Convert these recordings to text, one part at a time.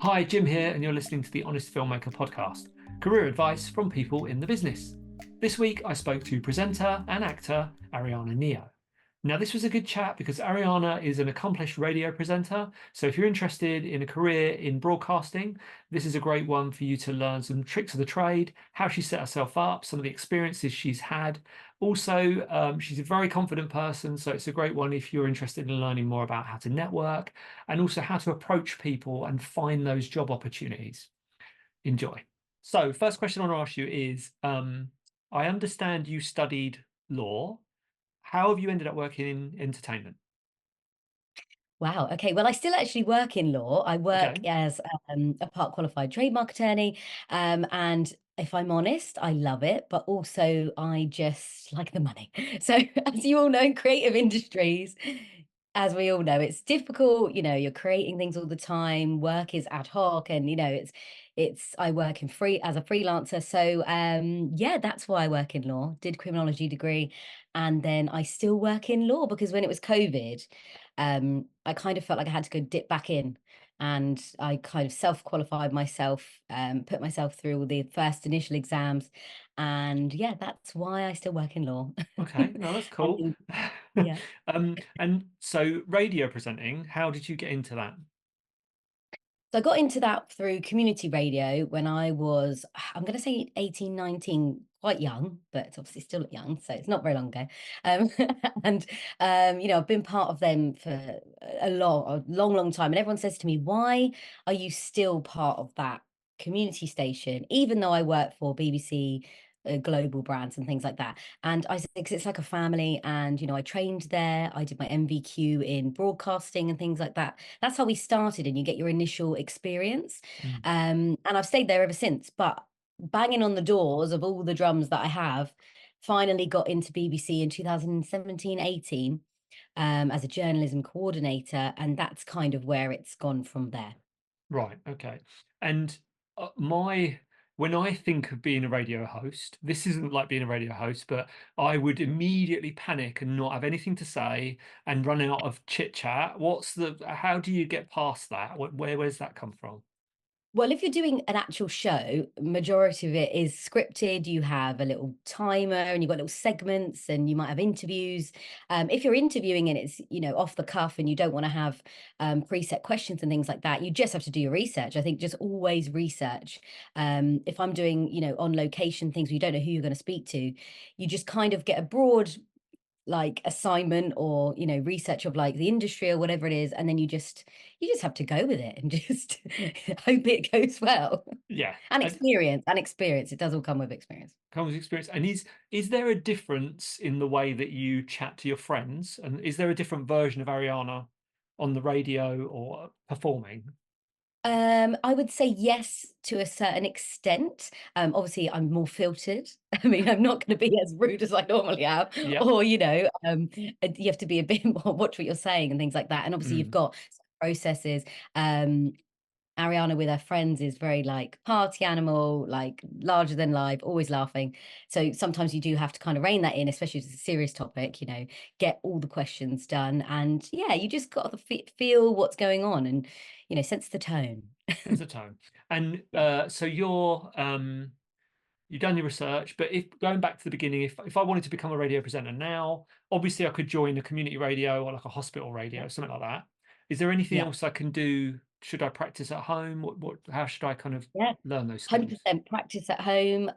Hi, Jim here, and you're listening to the Honest Filmmaker podcast, career advice from people in the business. This week, I spoke to presenter and actor Aryana Neo. Now, this was a good chat because Aryana is an accomplished radio presenter. So, if you're interested in a career in broadcasting, this is a great one for you to learn some tricks of the trade, how she set herself up, some of the experiences she's had. Also, she's a very confident person, so it's a great one if you're interested in learning more about how to network and also how to approach people and find those job opportunities. Enjoy. So, first question I want to ask you is I understand you studied law. How have you ended up working in entertainment? Wow. Okay. Well, I still actually work in law. I work Okay. as a part qualified trademark attorney. And if I'm honest, I love it, but also I just like the money. So, as you all know, in creative industries, as we all know, it's difficult. You're creating things all the time. Work is ad hoc, and I work in free as a freelancer. So, yeah, that's why I work in law. Did criminology degree, and then I still work in law because when it was COVID, I kind of felt like I had to go dip back in. And I kind of self-qualified myself, put myself through all the first initial exams. And yeah, that's why I still work in law. Okay. No, that's I cool. think, yeah. And so radio presenting, how did you get into that? So I got into that through community radio when I was, I'm going to say 18, 19, quite young, but it's obviously still young, so it's not very long ago. Um, and I've been part of them for a long, long time. And everyone says to me, "Why are you still part of that community station, even though I work for BBC?" Global brands and things like that. And I think it's like a family, and I trained there. I did my MVQ in broadcasting and things like that. That's how we started, and you get your initial experience. Mm. And I've stayed there ever since. But banging on the doors of all the drums that I have, finally got into BBC in 2017, 18, as a journalism coordinator. And that's kind of where it's gone from there. Right. Okay. And my when I think of being a radio host, this isn't like being a radio host, but I would immediately panic and not have anything to say and run out of chit chat. How do you get past that? Where's that come from? Well, if you're doing an actual show, majority of it is scripted. You have a little timer and you've got little segments and you might have interviews. If you're interviewing and it's, off the cuff and you don't want to have preset questions and things like that, you just have to do your research. I think just always research. If I'm doing, on location things where you don't know who you're going to speak to, you just kind of get a broad like assignment or research of like the industry or whatever it is, and then you just have to go with it and just hope it goes well. Yeah. And experience, it does all come with experience. Comes with experience. And is there a difference in the way that you chat to your friends? And is there a different version of Ariana on the radio or performing? I would say yes to a certain extent. Obviously, I'm more filtered. I mean, I'm not going to be as rude as I normally am, Yep. or you have to be a bit more watch what you're saying and things like that. And obviously, you've Mm. got processes. Um, Ariana with her friends is very like party animal, like larger than life, always laughing. So sometimes you do have to kind of rein that in, especially if it's a serious topic, get all the questions done. And yeah, you just got to feel what's going on and, sense the tone. There's the tone. And Yeah. so you've done your research, but if going back to the beginning, if I wanted to become a radio presenter now, obviously I could join a community radio or like a hospital radio, something like that. Is there anything Yeah. else I can do? Should I practice at home? How should I kind of Yeah. learn those skills? 100% practice at home.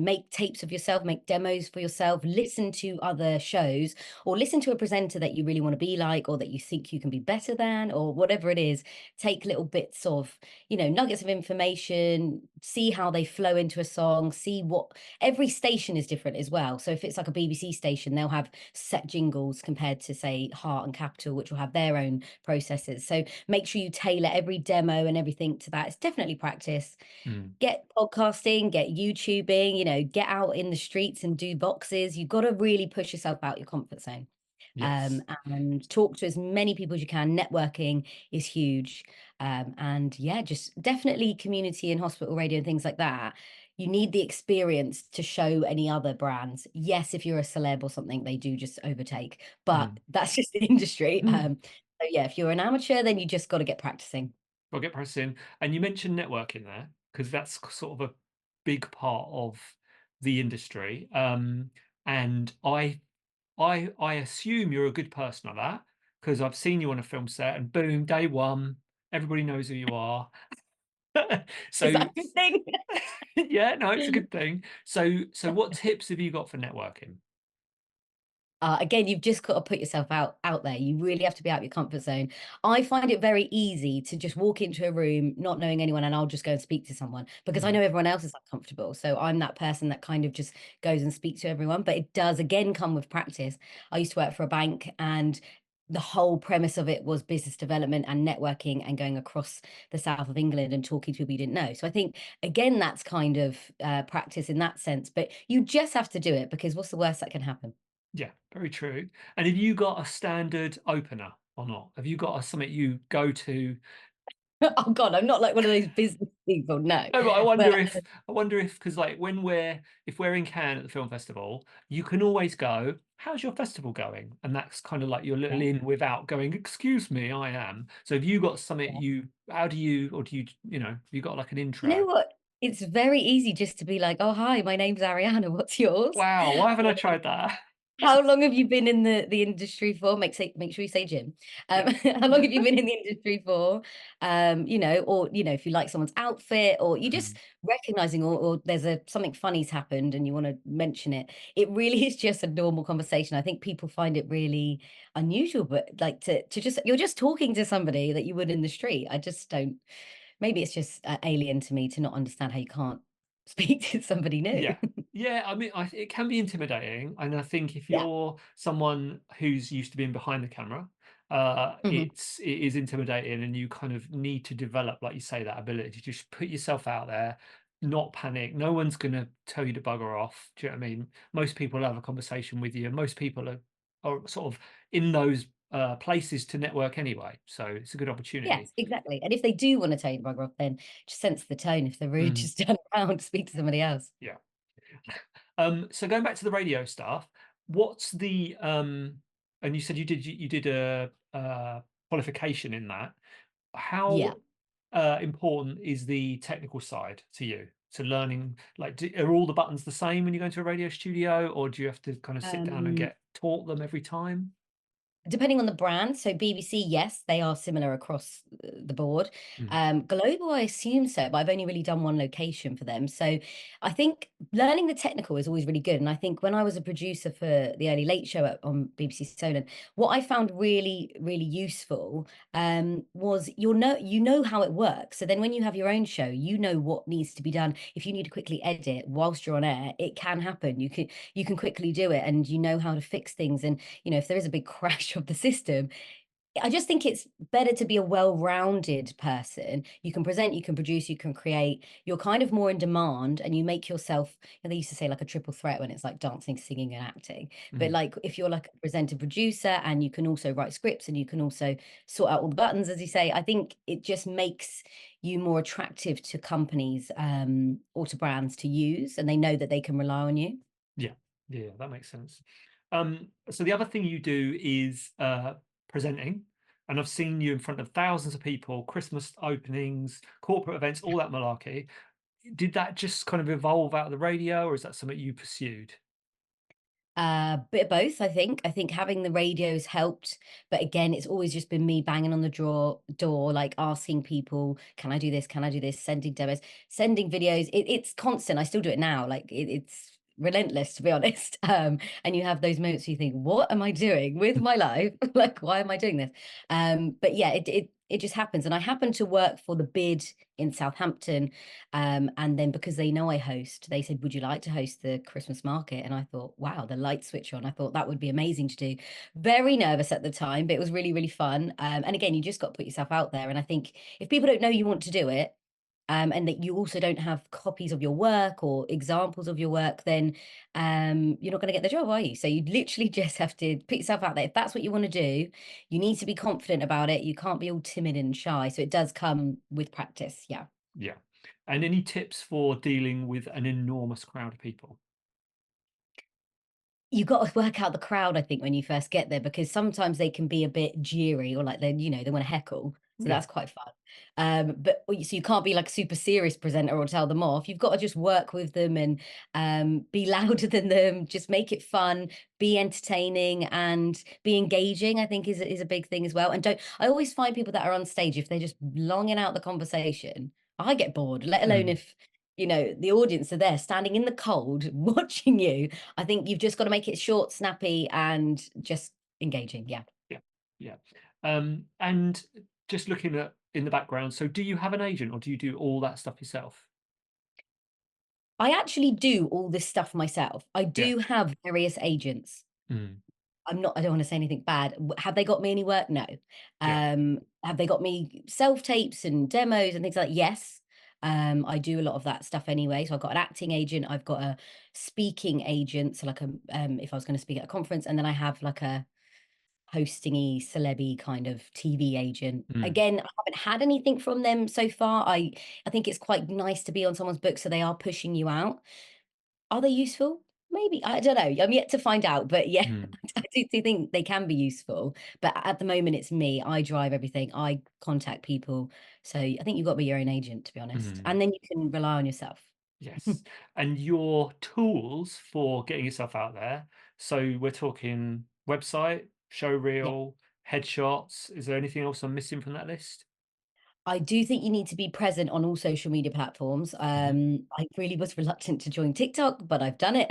Make tapes of yourself, make demos for yourself, listen to other shows, or listen to a presenter that you really want to be like, or that you think you can be better than, or whatever it is. Take little bits of, nuggets of information, see how they flow into a song, see what every station is different as well. So if it's like a BBC station, they'll have set jingles compared to, say, Heart and Capital, which will have their own processes. So make sure you tailor every demo and everything to that. It's definitely practice. Mm. Get podcasting, get YouTubing, get out in the streets and do boxes. You've got to really push yourself out your comfort zone. Yes. And talk to as many people as you can. Networking is huge. And yeah, just definitely community and hospital radio and things like that. You need the experience to show any other brands. Yes, if you're a celeb or something, they do just overtake, but Mm. that's just the industry. Mm. So yeah, if you're an amateur, then you just got to get practicing. I'll get press in. And you mentioned networking there because that's sort of a big part of the industry. And I assume you're a good person at that because I've seen you on a film set, and boom, day one, everybody knows who you are. Is So that a good thing? yeah, no, it's a good thing. So what tips have you got for networking? Again, you've just got to put yourself out there. You really have to be out of your comfort zone. I find it very easy to just walk into a room not knowing anyone and I'll just go and speak to someone because I Mm, know everyone else is uncomfortable. So I'm that person that kind of just goes and speaks to everyone. But it does again come with practice. I used to work for a bank, and the whole premise of it was business development and networking and going across the south of England and talking to people you didn't know. So I think again that's kind of practice in that sense. But you just have to do it because what's the worst that can happen? yeah, very true. And have you got a standard opener or not? Have you got something you go to? Oh God, I'm not like one of those business people, no. No, but I But wonder if because like when we're in Cannes at the film festival, you can always go, "How's your festival going?" And that's kind of like your little yeah, in without going, "Excuse me, I am." So have you got something yeah. how do you, or do you, have you got like an You know intro? what? It's very easy just to be like, "Oh, hi, my name's Ariana. What's yours?" Wow, why haven't I tried that? How long have you been in the industry for? Make sure you say Jim. Yeah. How long have you been in the industry for? Or if you like someone's outfit, or you just Mm, recognizing, or there's something funny's happened and you want to mention it. It really is just a normal conversation. I think people find it really unusual, but like to just you're just talking to somebody that you would in the street. I just don't. Maybe it's just alien to me to not understand how you can't speak to somebody new. yeah. Yeah, I mean, it can be intimidating, and I think if Yeah. you're someone who's used to being behind the camera, Mhm. it is intimidating, and you kind of need to develop, like you say, that ability to just put yourself out there, not panic. No one's gonna tell you to bugger off. Do you know what I mean? Most people have a conversation with you, and most people are sort of in those places to network anyway. So it's a good opportunity. Yes, exactly. And if they do want to tell you to bugger off, then just sense the tone. If they're rude, Mm, just turn around, speak to somebody else. yeah. So going back to the radio stuff, what's the and you said you did a qualification in that. Yeah. How important is the technical side to you? To learning, like, are all the buttons the same when you go into a radio studio, or do you have to kind of sit down and Um, get taught them every time? Depending on the brand, so BBC, yes, they are similar across the board. Mm, Global, I assume so, but I've only really done one location for them. So I think learning the technical is always really good. And I think when I was a producer for the Early Late Show on BBC Solent, what I found really, really useful was you know how it works. So then when you have your own show, you know what needs to be done. If you need to quickly edit whilst you're on air, it can happen. You can quickly do it, and you know how to fix things. And if there is a big crash of the system, I just think it's better to be a well-rounded person. You can present, you can produce, you can create. You're kind of more in demand, and you make yourself, they used to say like a triple threat when it's like dancing, singing, and acting. But mm. like if you're like a presenter producer and you can also write scripts and you can also sort out all the buttons, as you say, I think it just makes you more attractive to companies or to brands to use, and they know that they can rely on you. Yeah, yeah, that makes sense. So the other thing you do is presenting, and I've seen you in front of thousands of people, Christmas openings, corporate events, all that malarkey. Did that just kind of evolve out of the radio, or is that something you pursued? Bit of both, I think. I think having the radios helped, but again, it's always just been me banging on the door, like asking people, "Can I do this? Can I do this?" Sending demos, sending videos. It's constant. I still do it now. Like it's relentless, to be honest. And you have those moments where you think, "What am I doing with my life? Like, why am I doing this?" But yeah, it just happens. And I happened to work for the Bid in Southampton, and then because they know I host, they said, "Would you like to host the Christmas market?" And I thought, wow, the light switch on. I thought that would be amazing to do. Very nervous at the time, but it was really, really fun. And again, you just got to put yourself out there. And I think if people don't know you want to do it, and that you also don't have copies of your work or examples of your work, then you're not going to get the job, are you? So you literally just have to put yourself out there. If that's what you want to do, you need to be confident about it. You can't be all timid and shy. So it does come with practice. Yeah. Yeah. And any tips for dealing with an enormous crowd of people? You got to work out the crowd, I think, when you first get there, because sometimes they can be a bit jeery or like they wanna heckle. So Yeah. that's quite fun. But so you can't be like a super serious presenter or tell them off. You've got to just work with them and be louder than them. Just make it fun, be entertaining, and be engaging. I think is a big thing as well. And don't I always find people that are on stage if they're just longing out the conversation, I get bored. Let alone Mm. if the audience are there standing in the cold watching you. I think you've just got to make it short, snappy, and just engaging. Yeah. Yeah. Yeah. And just looking at in the background, so do you have an agent or do you do all that stuff yourself? I actually do all this stuff myself. I Yeah. do have various agents. Mm. I don't want to say anything bad. Have they got me any work? No. Yeah. Have they got me self tapes and demos and things like that? Yes. I do a lot of that stuff anyway. So I've got an acting agent, I've got a speaking agent. So like if I was going to speak at a conference, and then I have like a hostingy, celebby kind of TV agent. Mm. Again, I haven't had anything from them so far. I think it's quite nice to be on someone's book, so they are pushing you out. Are they useful? Maybe. I don't know. I'm yet to find out. But yeah, Mm. I do think they can be useful. But at the moment, it's me. I drive everything. I contact people. So I think you've got to be your own agent, to be honest. Mm. And then you can rely on yourself. Yes. And your tools for getting yourself out there. So we're talking website, show Yeah. reel, headshots. Is there anything else I'm missing from that list? I do think you need to be present on all social media platforms. Mhm. I really was reluctant to join TikTok, but I've done it.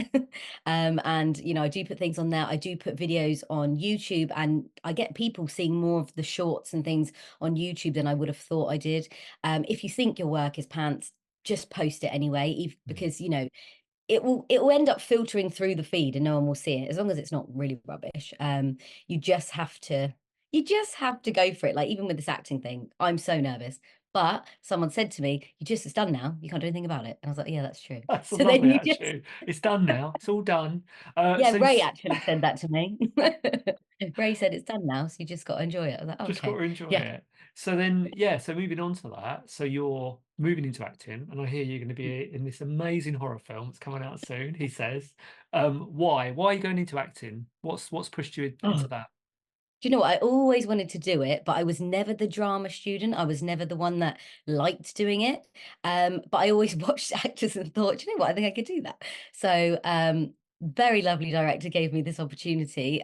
And I do put things on there. I do put videos on YouTube, and I get people seeing more of the shorts and things on YouTube than I would have thought I did. If you think your work is pants, just post it anyway, Mm. because it will end up filtering through the feed and no one will see it as long as it's not really rubbish. You just have to go for it. Like even with this acting thing, I'm so nervous. But someone said to me, it's done now. You can't do anything about it. And I was like, yeah, that's true. That's So then lovely, you just actually. It's done now. It's all done. yeah, So Ray actually said that to me. Ray said it's done now, so you just got to enjoy it. I was like, just got okay. to enjoy Yeah. it. So then, yeah. So moving on to that. So you're moving into acting, and I hear you're going to be in this amazing horror film that's coming out soon. He says, "Why? Why are you going into acting? What's pushed you into Oh, that?" do you know what? I always wanted to do it, but I was never the drama student. I was never the one that liked doing it. But I always watched actors and thought, you know what? I think I could do that. So, very lovely director gave me this opportunity.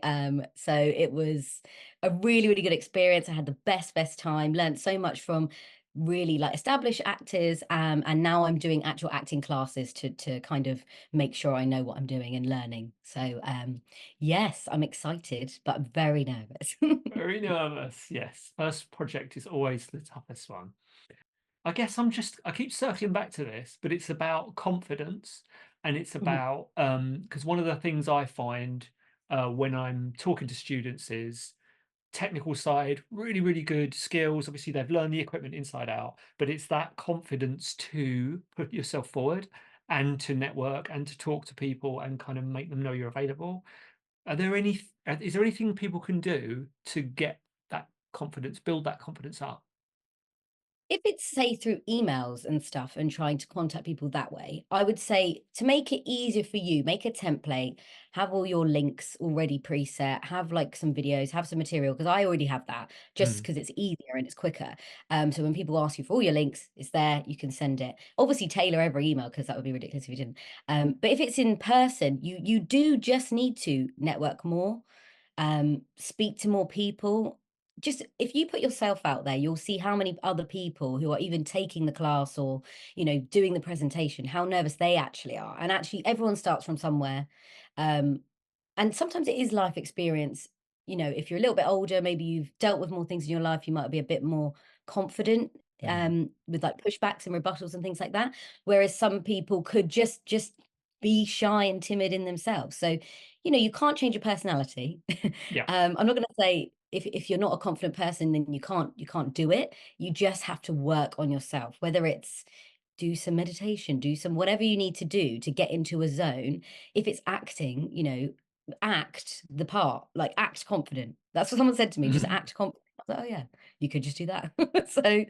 So it was a really, really good experience. I had the best time, learned so much from really like established actors. And now I'm doing actual acting classes to kind of make sure I know what I'm doing and learning. So, yes, I'm excited, but I'm very nervous. Very nervous. Yes, first project is always the toughest one. I keep circling back to this, but it's about confidence, and it's Mhm. about because one of the things I find when I'm talking to students is technical side, really, really good skills. Obviously, they've learned the equipment inside out, but it's that confidence to put yourself forward and to network and to talk to people and kind of make them know you're available. Is there anything people can do to get that confidence, build that confidence up? If it's, say, through emails and stuff and trying to contact people that way, I would say to make it easier for you, make a template, have all your links already preset, have like some videos, have some material, because I already have that just Mm. because it's easier and it's quicker. So when people ask you for all your links, it's there, you can send it. Obviously, tailor every email because that would be ridiculous if you didn't. But if it's in person, you do just need to network more, speak to more people. Just if you put yourself out there, you'll see how many other people who are even taking the class or doing the presentation, how nervous they actually are. And actually everyone starts from somewhere. um and sometimes it is life experience. If you're a little bit older, maybe you've dealt with more things in your life, you might be a bit more confident, Mm. with like pushbacks and rebuttals and things like that, whereas some people could just be shy and timid in themselves. So you can't change your personality. Yeah. I'm not going to say if you're not a confident person, then you can't do it. You just have to work on yourself, whether it's do some meditation, do some whatever you need to do to get into a zone. If it's acting, act the part, like act confident. That's what someone said to me, just act confident. I was like, oh yeah, you could just do that. So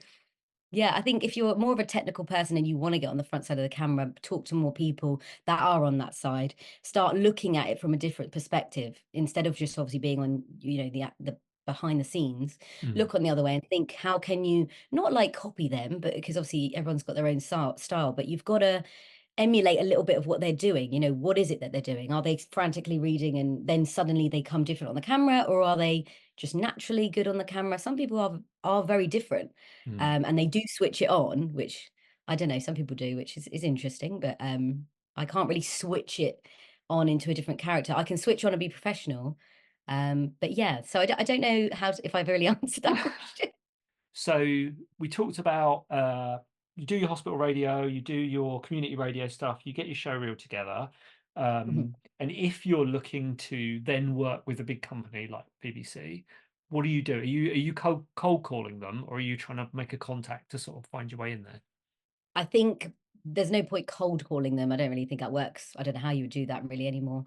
yeah, I think if you're more of a technical person and you want to get on the front side of the camera, talk to more people that are on that side, start looking at it from a different perspective instead of just obviously being on, the behind the scenes, Mm, look on the other way and think, how can you not like copy them, but because obviously everyone's got their own style, but you've got to emulate a little bit of what they're doing. What is it that they're doing? Are they frantically reading and then suddenly they come different on the camera, or are they just naturally good on the camera? Some people are very different, mm. and they do switch it on, which I don't know, some people do, which is interesting, but I can't really switch it on into a different character. I can switch on and be professional. But yeah, so I don't know if I've really answered that question. So we talked about you do your hospital radio, you do your community radio stuff, you get your show reel together. Mhm. And if you're looking to then work with a big company like BBC, what do you do? Are you cold calling them, or are you trying to make a contact to sort of find your way in there? I think there's no point cold calling them. I don't really think that works. I don't know how you would do that really anymore.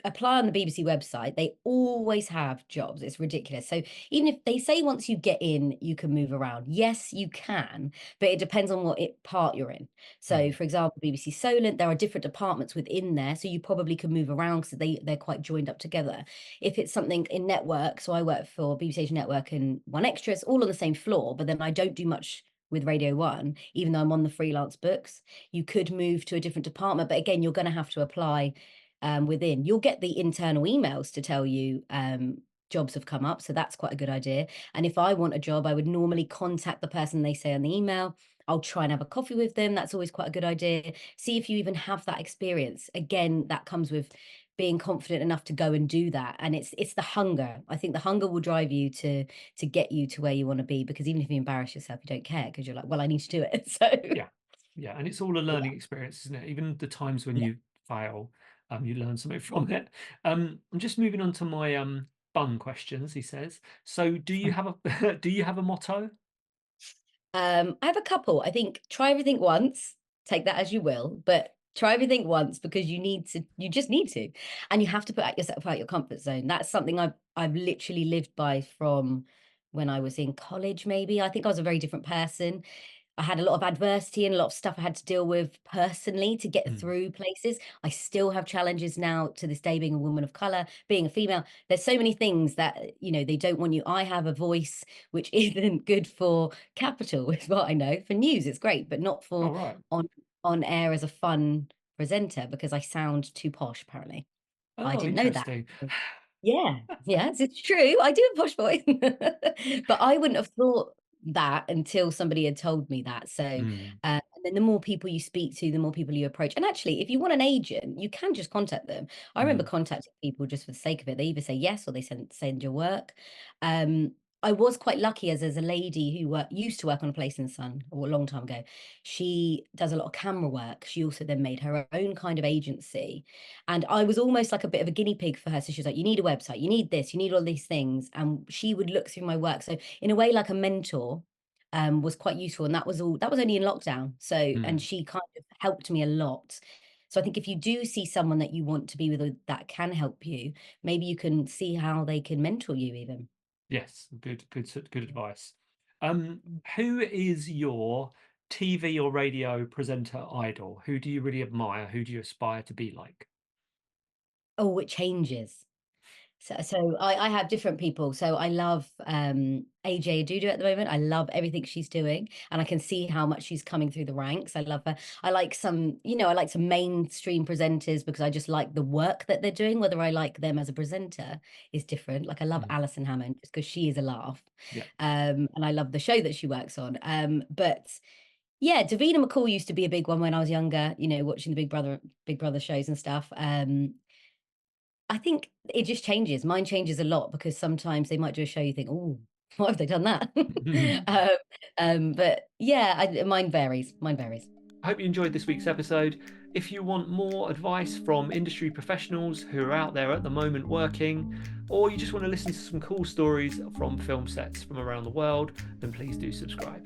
Apply on the BBC website. They always have jobs. It's ridiculous. So even if they say once you get in, you can move around. Yes, you can, but it depends on what part you're in. So, Mm, for example, BBC Solent, there are different departments within there, so you probably can move around because they're quite joined up together. If it's something in network, so I work for BBC Network and One Extras, all on the same floor, but then I don't do much with Radio One, even though I'm on the freelance books. You could move to a different department, but again, you're going to have to apply within. You'll get the internal emails to tell you jobs have come up, so that's quite a good idea. And if I want a job, I would normally contact the person they say on the email. I'll try and have a coffee with them. That's always quite a good idea. See if you even have that experience. Again, that comes with being confident enough to go and do that. And it's the hunger. I think the hunger will drive you to get you to where you want to be, because even if you embarrass yourself, you don't care because you're like, well, I need to do it. So yeah, yeah, and it's all a yeah, learning experience, isn't it? Even the times when yeah. you fail, you learn something from it. I'm just moving on to my bun questions. He says, so do you have a do you have a motto? I have a couple. I think try everything once, take that as you will, but try everything once because you just need to. And you have to put yourself out your comfort zone. That's something I've literally lived by from when I was in college, maybe. I think I was a very different person. I had a lot of adversity and a lot of stuff I had to deal with personally to get Mm, through places. I still have challenges now to this day, being a woman of color, being a female. There's so many things that, they don't want you. I have a voice which isn't good for Capital, is what I know. For news, it's great, but not all for right. on air as a fun presenter because I sound too posh, apparently. I Oh, didn't know that. interesting. Yeah, yes, it's true. I do have a posh voice. But I wouldn't have thought that until somebody had told me that. So, Mm, and then the more people you speak to, the more people you approach. And actually, if you want an agent, you can just contact them. I remember mm, contacting people just for the sake of it. They either say yes or they send your work. Um, I was quite lucky as there's a lady who used to work on A Place in the Sun a long time ago. She does a lot of camera work. She also then made her own kind of agency, and I was almost like a bit of a guinea pig for her. So she was like, you need a website, you need this, you need all these things. And she would look through my work. So in a way, like a mentor, was quite useful. And that was only in lockdown. So, and mm. she kind of helped me a lot. So I think if you do see someone that you want to be with that can help you, maybe you can see how they can mentor you even. Yes, good advice. Who is your TV or radio presenter idol? Who do you really admire? Who do you aspire to be like? Oh, it changes. So I have different people. So I love AJ Adudu at the moment. I love everything she's doing, and I can see how much she's coming through the ranks. I love her. I like some mainstream presenters because I just like the work that they're doing. Whether I like them as a presenter is different. Like I love Mm, Alison Hammond just because she is a laugh. yeah. And I love the show that she works on. But yeah, Davina McCall used to be a big one when I was younger, watching the Big Brother shows and stuff. I think it just changes. Mine changes a lot because sometimes they might do a show you think, "Oh, why have they done that?" Um, but yeah, mine varies. Mine varies. I hope you enjoyed this week's episode. If you want more advice from industry professionals who are out there at the moment working, or you just want to listen to some cool stories from film sets from around the world, then please do subscribe.